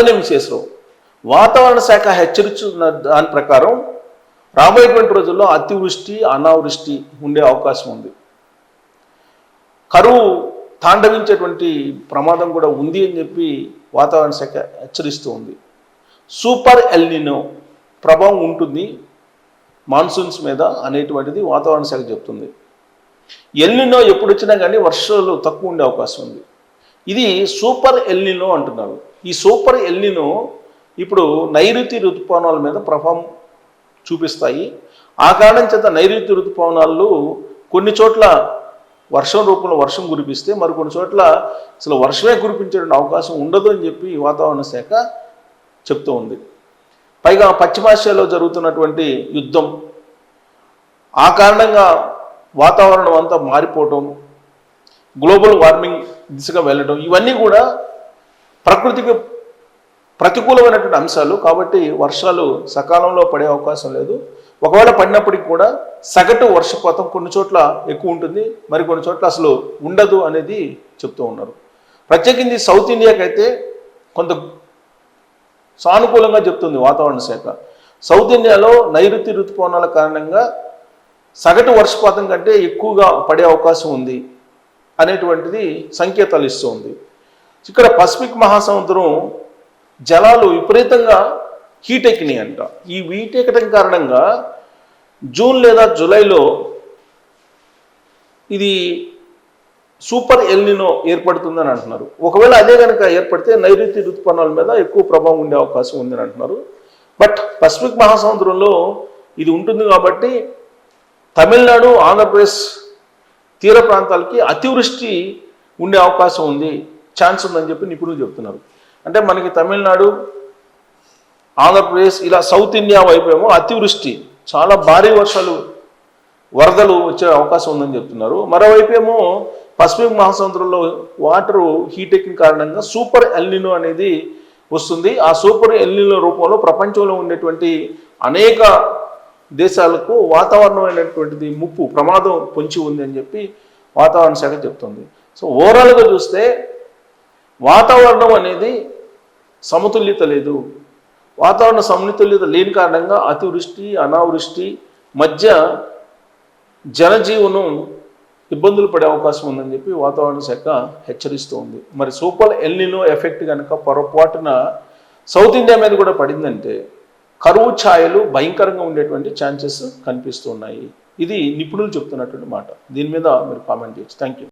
నిమిషేశ్వరరావు. వాతావరణ శాఖ హెచ్చరిస్తున్న దాని ప్రకారం రాబోయేటువంటి రోజుల్లో అతివృష్టి అనావృష్టి ఉండే అవకాశం ఉంది. కరువు తాండవించేటువంటి ప్రమాదం కూడా ఉంది అని చెప్పి వాతావరణ శాఖ హెచ్చరిస్తూ ఉంది. సూపర్ ఎల్నినో ప్రభావం ఉంటుంది మాన్సూన్స్ మీద అనేటువంటిది వాతావరణ శాఖ చెప్తుంది. ఎల్నినో ఎప్పుడు వచ్చినా కానీ వర్షాలు తక్కువ ఉండే అవకాశం ఉంది. ఇది సూపర్ ఎల్నినో అంటున్నారు. ఈ సూపర్ ఎల్నినో ఇప్పుడు నైరుతి ఋతుపవనాల మీద ప్రభావం చూపిస్తాయి. ఆ కారణం చేత నైరుతి ఋతుపవనాలు కొన్ని చోట్ల వర్షం రూపంలో వర్షం కురిపిస్తే మరికొన్ని చోట్ల అసలు వర్షమే కురిపించే అవకాశం ఉండదు అని చెప్పి వాతావరణ శాఖ చెప్తూ ఉంది. పైగా పశ్చిమాసియాలో జరుగుతున్నటువంటి యుద్ధం, ఆ కారణంగా వాతావరణం అంతా మారిపోవటం, గ్లోబల్ వార్మింగ్ దిశగా వెళ్ళడం, ఇవన్నీ కూడా ప్రకృతికి ప్రతికూలమైనటువంటి అంశాలు. కాబట్టి వర్షాలు సకాలంలో పడే అవకాశం లేదు. ఒకవేళ పడినప్పటికీ కూడా సగటు వర్షపాతం కొన్ని చోట్ల ఎక్కువ ఉంటుంది, మరికొన్ని చోట్ల అసలు ఉండదు అనేది చెప్తూ ఉన్నారు. ప్రత్యేకించి సౌత్ ఇండియాకైతే కొంత సానుకూలంగా చెప్తుంది వాతావరణ శాఖ. సౌత్ ఇండియాలో నైరుతి ఋతుపవనాల కారణంగా సగటు వర్షపాతం కంటే ఎక్కువగా పడే అవకాశం ఉంది అనేటువంటిది సంకేతాలు ఇస్తూ ఉంది. ఇక్కడ పసిఫిక్ మహాసముద్రం జలాలు విపరీతంగా హీట్ ఎక్కినాయి అంట. ఈ హీట్ ఎక్కడం కారణంగా జూన్ లేదా జూలైలో ఇది సూపర్ ఎల్నినో ఏర్పడుతుందని అంటున్నారు. ఒకవేళ అదే కనుక ఏర్పడితే నైరుతి ఋతుపవనాల మీద ఎక్కువ ప్రభావం ఉండే అవకాశం ఉందని అంటున్నారు. బట్ పసిఫిక్ మహాసముద్రంలో ఇది ఉంటుంది కాబట్టి తమిళనాడు, ఆంధ్రప్రదేశ్ తీర ప్రాంతాలకి అతివృష్టి ఉండే అవకాశం ఉంది, ఛాన్స్ ఉందని చెప్పి నిపుణులు చెప్తున్నారు. అంటే మనకి తమిళనాడు, ఆంధ్రప్రదేశ్ ఇలా సౌత్ ఇండియా వైపేమో అతివృష్టి, చాలా భారీ వర్షాలు, వరదలు వచ్చే అవకాశం ఉందని చెప్తున్నారు. మరోవైపేమో పసిఫిక్ మహాసముద్రంలో వాటరు హీట్ ఎక్కిన కారణంగా సూపర్ ఎల్నినో అనేది వస్తుంది. ఆ సూపర్ ఎల్నినో రూపంలో ప్రపంచంలో ఉండేటువంటి అనేక దేశాలకు వాతావరణమైనటువంటిది ముప్పు, ప్రమాదం పొంచి ఉంది అని చెప్పి వాతావరణ శాఖ చెప్తుంది. సో ఓవరాల్గా చూస్తే వాతావరణం అనేది సమతుల్యత లేదు. వాతావరణ సమతుల్యత లేని కారణంగా అతివృష్టి అనావృష్టి మధ్య జనజీవనం ఇబ్బందులు పడే అవకాశం ఉందని చెప్పి వాతావరణ శాఖ హెచ్చరిస్తూ ఉంది. మరి సూపర్ ఎల్నినో ఎఫెక్ట్ కనుక పొరపాటున సౌత్ ఇండియా మీద కూడా పడిందంటే కరువు ఛాయలు భయంకరంగా ఉండేటువంటి ఛాన్సెస్ కనిపిస్తున్నాయి. ఇది నిపుణులు చెప్తున్నటువంటి మాట. దీని మీద మీరు కామెంట్ చేయొచ్చు. Thank you.